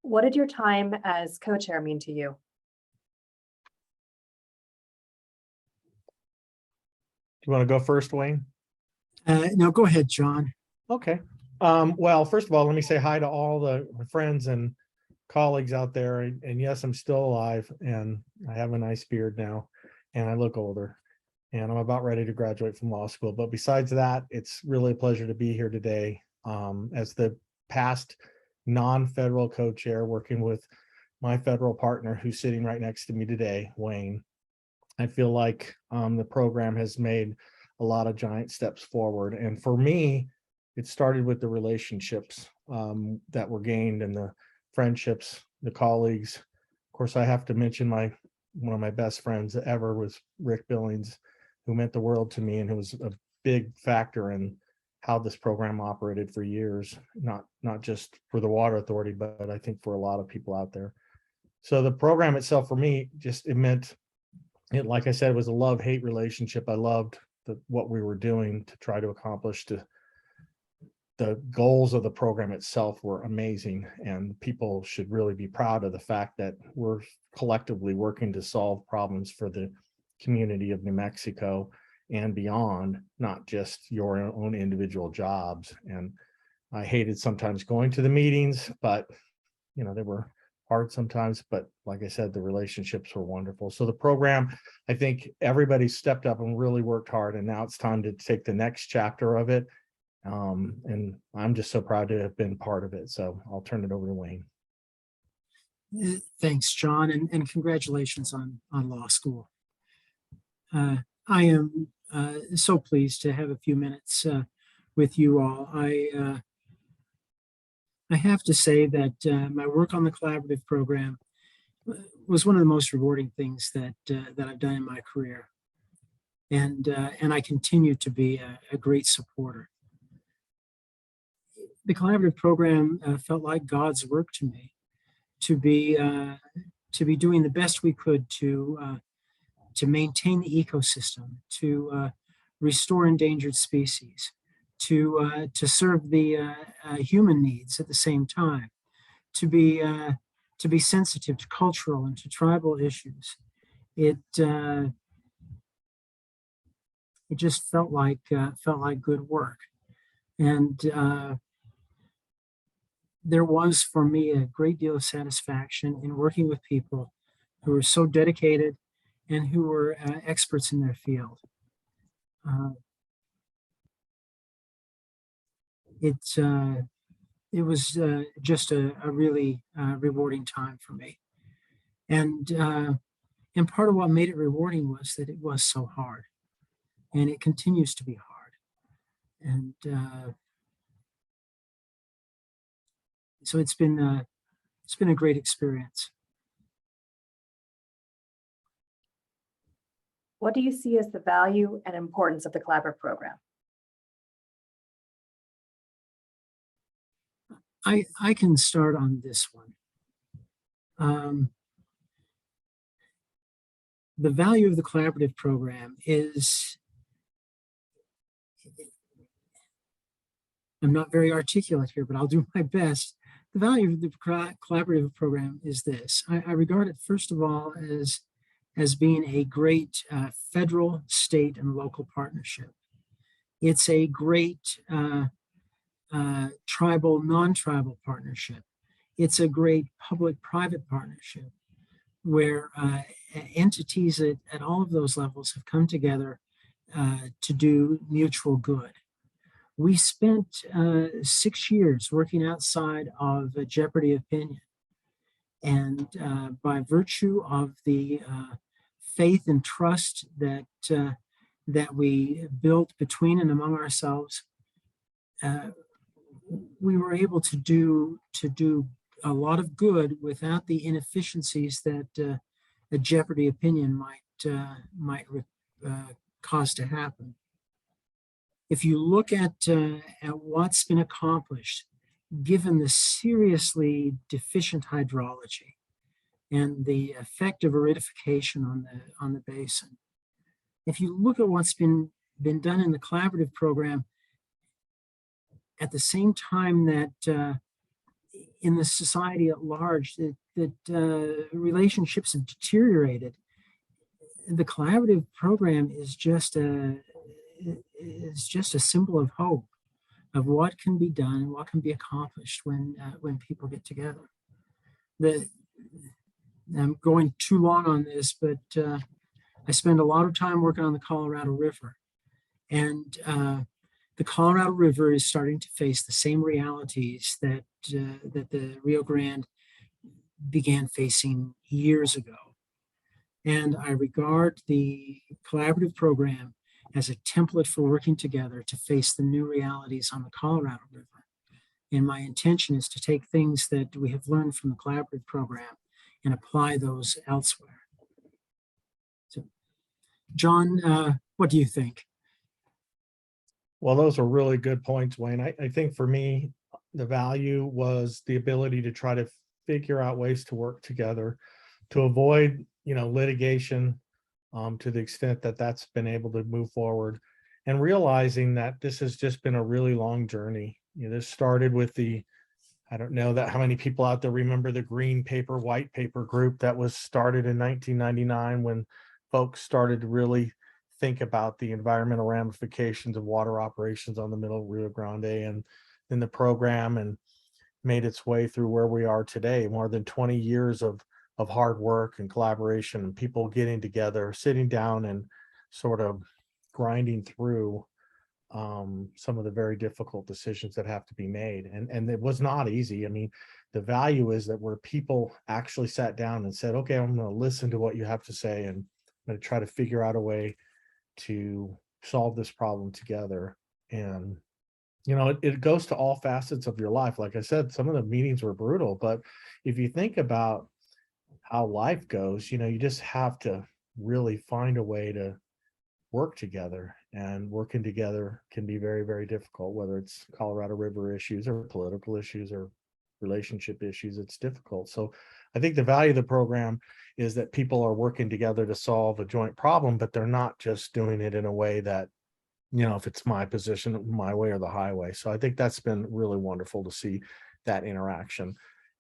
What did your time as co-chair mean to you? Do you want to go first, Wayne? No, go ahead, John. Okay. Well, first of all, let me say hi to all the friends and colleagues out there. And yes, I'm still alive and I have a nice beard now and I look older and I'm about ready to graduate from law school. But besides that, it's really a pleasure to be here today as the past non-federal co-chair working with my federal partner who's sitting right next to me today, Wayne. I feel like the program has made a lot of giant steps forward. And for me, it started with the relationships that were gained and the friendships, the colleagues. Of course, I have to mention one of my best friends ever was Rick Billings, who meant the world to me and who was a big factor in how this program operated for years, not just for the Water Authority, but I think for a lot of people out there. So the program itself for me, like I said, it was a love-hate relationship. I loved what we were doing to try to accomplish the goals of the program itself were amazing, and people should really be proud of the fact that we're collectively working to solve problems for the community of New Mexico and beyond, not just your own individual jobs. And I hated sometimes going to the meetings, but they were hard sometimes, but like I said, the relationships were wonderful. So the program, I think everybody stepped up and really worked hard, and now it's time to take the next chapter of it. And I'm just so proud to have been part of it. So I'll turn it over to Wayne. Thanks, John, and congratulations on law school. I am so pleased to have a few minutes with you all. I have to say that my work on the collaborative program was one of the most rewarding things that I've done in my career, and I continue to be a great supporter. The collaborative program felt like God's work to me, to be doing the best we could to maintain the ecosystem, to restore endangered species, to serve the human needs at the same time, to be sensitive to cultural and to tribal issues. It just felt like good work, and there was for me a great deal of satisfaction in working with people who were so dedicated and who were experts in their field. It was just a really rewarding time for me, and part of what made it rewarding was that it was so hard, and it continues to be hard, and so it's been a great experience. What do you see as the value and importance of the collaborative program? I can start on this one. The value of the collaborative program is, I'm not very articulate here, but I'll do my best. The value of the collaborative program is this. I regard it, first of all, as being a great federal, state, and local partnership. It's a great tribal, non-tribal partnership. It's a great public-private partnership where entities at all of those levels have come together to do mutual good. We spent 6 years working outside of a jeopardy opinion. And by virtue of the faith and trust that we built between and among ourselves, we were able to do a lot of good without the inefficiencies that a jeopardy opinion might cause to happen. If you look at what's been accomplished, given the seriously deficient hydrology and the effect of aridification on the basin, if you look at what's been done in the collaborative program, at the same time that in the society at large, that relationships have deteriorated. The collaborative program is just a symbol of hope of what can be done and what can be accomplished when people get together. I'm going too long on this, but I spend a lot of time working on the Colorado River, and the Colorado River is starting to face the same realities that the Rio Grande began facing years ago. And I regard the collaborative program as a template for working together to face the new realities on the Colorado River. And my intention is to take things that we have learned from the collaborative program and apply those elsewhere. So, John, what do you think? Well, those are really good points, Wayne. I think for me, the value was the ability to try to figure out ways to work together to avoid, litigation, to the extent that that's been able to move forward, and realizing that this has just been a really long journey. This started with I don't know how many people out there remember the green paper, white paper group that was started in 1999 when folks started to really think about the environmental ramifications of water operations on the middle Rio Grande, and in the program, and made its way through where we are today. More than 20 years of hard work and collaboration, and people getting together, sitting down and sort of grinding through some of the very difficult decisions that have to be made. And it was not easy. I mean, the value is that where people actually sat down and said, okay, I'm going to listen to what you have to say, and I'm going to try to figure out a way to solve this problem together. And it goes to all facets of your life. Like I said, some of the meetings were brutal, but if you think about how life goes, you just have to really find a way to work together, and working together can be very, very difficult, whether it's Colorado River issues or political issues or relationship issues. It's difficult. So I think the value of the program is that people are working together to solve a joint problem, but they're not just doing it in a way that, if it's my position, my way or the highway. So I think that's been really wonderful to see that interaction.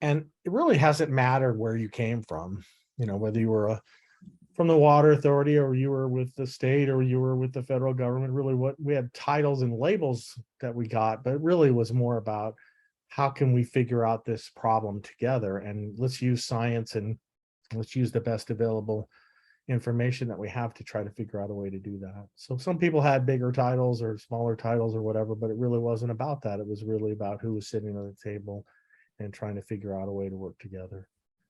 And it really hasn't mattered where you came from, whether you were from the water authority, or you were with the state, or you were with the federal government. Really, what we had titles and labels that we got, but it really was more about how can we figure out this problem together, and let's use science, and let's use the best available information that we have to try to figure out a way to do that. So some people had bigger titles or smaller titles or whatever, but it really wasn't about that. It was really about who was sitting at the table and trying to figure out a way to work together.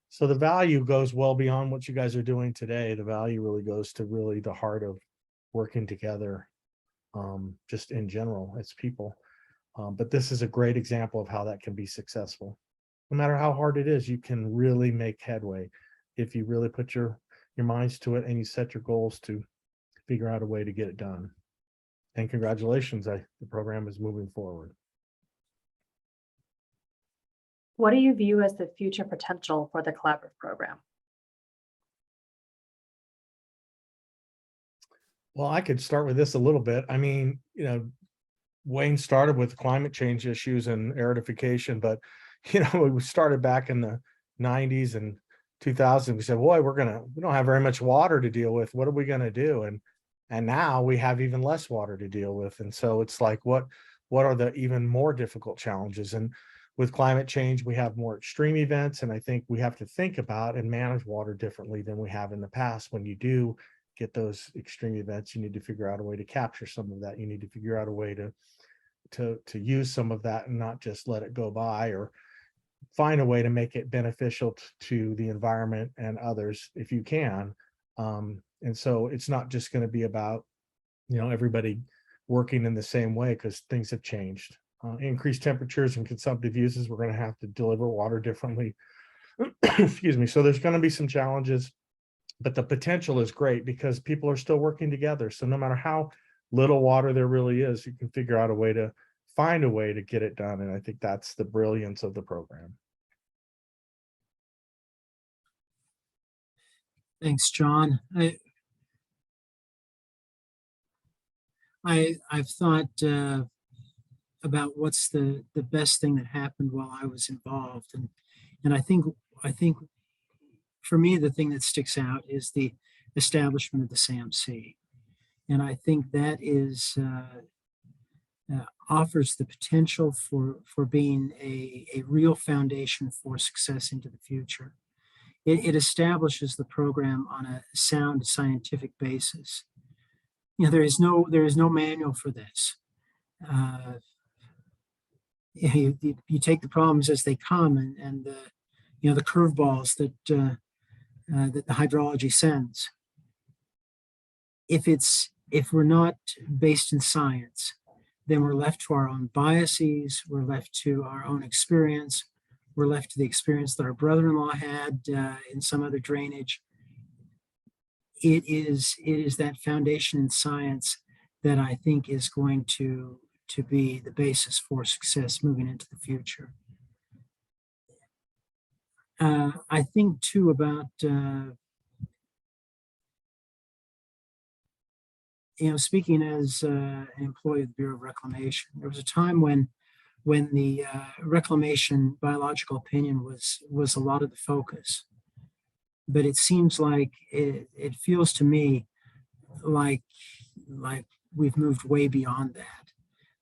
So the value goes well beyond what you guys are doing today. The value really goes to really the heart of working together, just in general as people. But this is a great example of how that can be successful. No matter how hard it is, you can really make headway if you really put your minds to it and you set your goals to figure out a way to get it done. And congratulations, the program is moving forward. What do you view as the future potential for the collaborative program? Well, I could start with this a little bit. I mean, Wayne started with climate change issues and aridification, but we started back in the 90s and 2000. We said, boy, we don't have very much water to deal with. What are we going to do? And now we have even less water to deal with. And so it's like, what are the even more difficult challenges? And with climate change, we have more extreme events. And I think we have to think about and manage water differently than we have in the past. When you do get those extreme events, you need to figure out a way to capture some of that. You need to figure out a way to use some of that and not just let it go by, or find a way to make it beneficial to the environment and others if you can. And so it's not just going to be about, everybody working in the same way, because things have changed. Increased temperatures and consumptive uses, we're going to have to deliver water differently. Excuse me. So there's going to be some challenges, but the potential is great because people are still working together. So no matter how little water there really is, you can figure out a way to find a way to get it done. And I think that's the brilliance of the program. Thanks, John. I've thought about what's the best thing that happened while I was involved. And I think for me, the thing that sticks out is the establishment of the SAMC. And I think that is offers the potential for being a real foundation for success into the future. It establishes the program on a sound scientific basis. You know, there is no manual for this. You take the problems as they come, and you know, the curveballs that that the hydrology sends. If we're not based in science, then we're left to our own biases. We're left to our own experience. We're left to the experience that our brother-in-law had in some other drainage. It is that foundation in science that I think is going to be the basis for success moving into the future. I think too about you know, speaking as an employee of the Bureau of Reclamation, there was a time when the reclamation biological opinion was a lot of the focus. But it seems like it feels to me like we've moved way beyond that,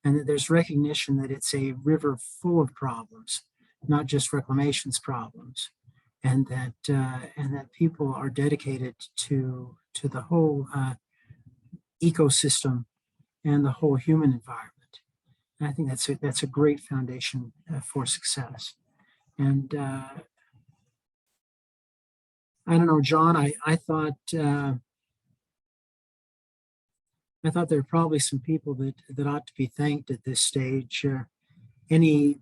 and that there's recognition that it's a river full of problems, not just reclamation's problems, and that people are dedicated to the whole ecosystem and the whole human environment. And I think that's a great foundation for success. And I don't know, John. I thought there are probably some people that ought to be thanked at this stage. Any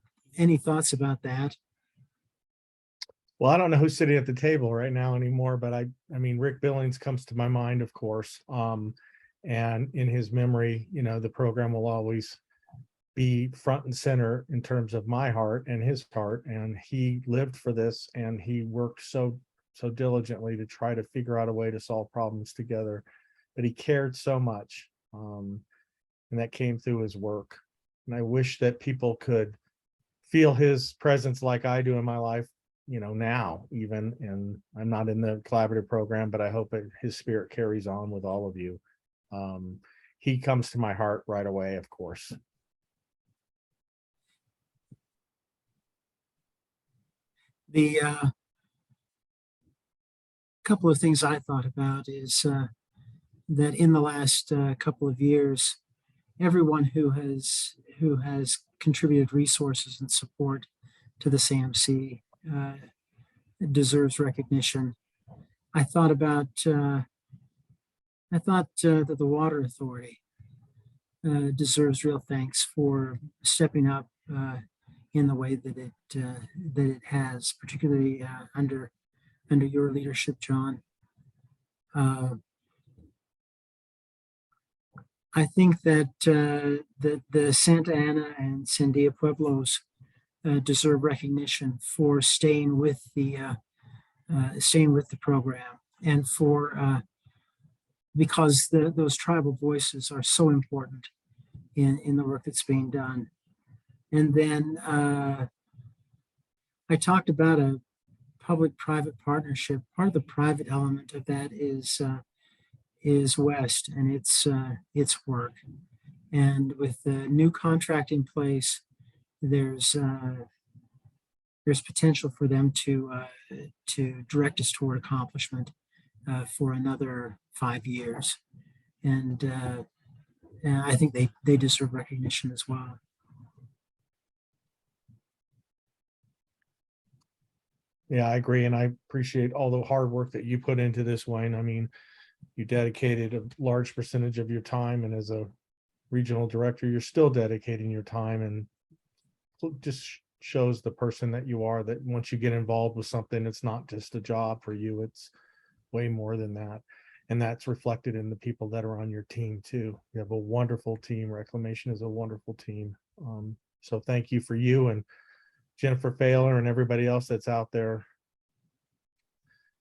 thoughts about that? Well, I don't know who's sitting at the table right now anymore, but I mean, Rick Billings comes to my mind, of course. And in his memory, you know, the program will always be front and center in terms of my heart and his heart. And he lived for this, and he worked so diligently to try to figure out a way to solve problems together. But he cared so much, and that came through his work. And I wish that people could feel his presence like I do in my life, you know, now even. And I'm not in the collaborative program, but I hope that his spirit carries on with all of you. He comes to my heart right away, of course. The couple of things I thought about is that in the last couple of years, everyone who has contributed resources and support to the SAMC deserves recognition. I thought that the Water Authority deserves real thanks for stepping up in the way that it has, particularly under your leadership, John. I think that the Santa Ana and Sandia Pueblos deserve recognition for staying with the program, and for because those tribal voices are so important in the work that's being done. And then I talked about a public-private partnership. Part of the private element of that is West and its work. And with the new contract in place, there's potential for them to direct us toward accomplishment for another 5 years, and I think they deserve recognition as well. Yeah, I agree, and I appreciate all the hard work that you put into this, Wayne. I mean, you dedicated a large percentage of your time, and as a regional director, you're still dedicating your time, and just shows the person that you are, that once you get involved with something, it's not just a job for you, it's way more than that. And that's reflected in the people that are on your team too. You have a wonderful team. Reclamation is a wonderful team. So thank you for you and Jennifer Failer and everybody else that's out there.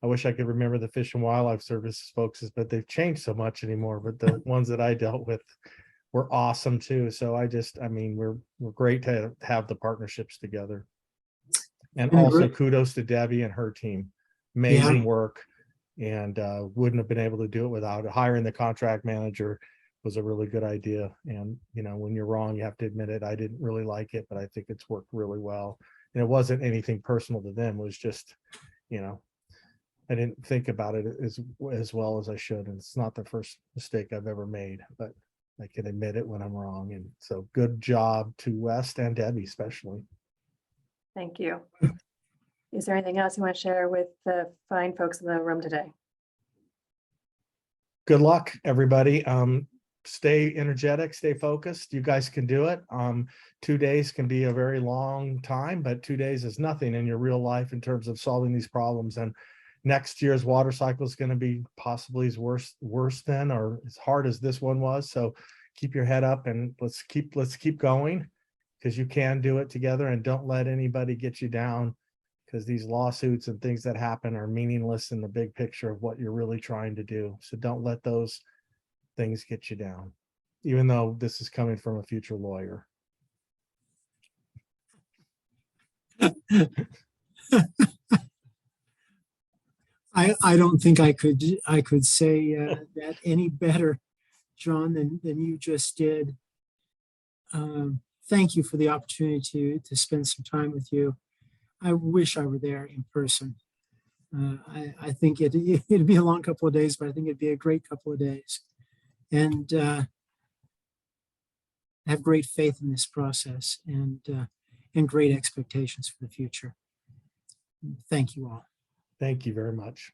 I wish I could remember the Fish and Wildlife Services folks, but they've changed so much anymore. But the ones that I dealt with were awesome too. So I mean, we're great to have the partnerships together. And And also great- kudos to Debbie and her team. Yeah. Amazing work. And wouldn't have been able to do it without it. Hiring the contract manager was a really good idea. And, you know, when you're wrong, you have to admit it. I didn't really like it, but I think it's worked really well. And it wasn't anything personal to them. It was just, you know, I didn't think about it as well as I should. And it's not the first mistake I've ever made, but I can admit it when I'm wrong. And so good job to West and Debbie, especially. Thank you. Is there anything else you want to share with the fine folks in the room today? Good luck, everybody. Stay energetic, stay focused. You guys can do it. 2 days can be a very long time, but 2 days is nothing in your real life in terms of solving these problems. And next year's water cycle is going to be possibly as worse than or as hard as this one was. So keep your head up and let's keep going, because you can do it together, and don't let anybody get you down, because these lawsuits and things that happen are meaningless in the big picture of what you're really trying to do. So don't let those things get you down, even though this is coming from a future lawyer. I don't think I could say that any better, John, than you just did. Thank you for the opportunity to spend some time with you. I wish I were there in person. I think it'd be a long couple of days, but I think it'd be a great couple of days. And have great faith in this process and great expectations for the future. Thank you all. Thank you very much.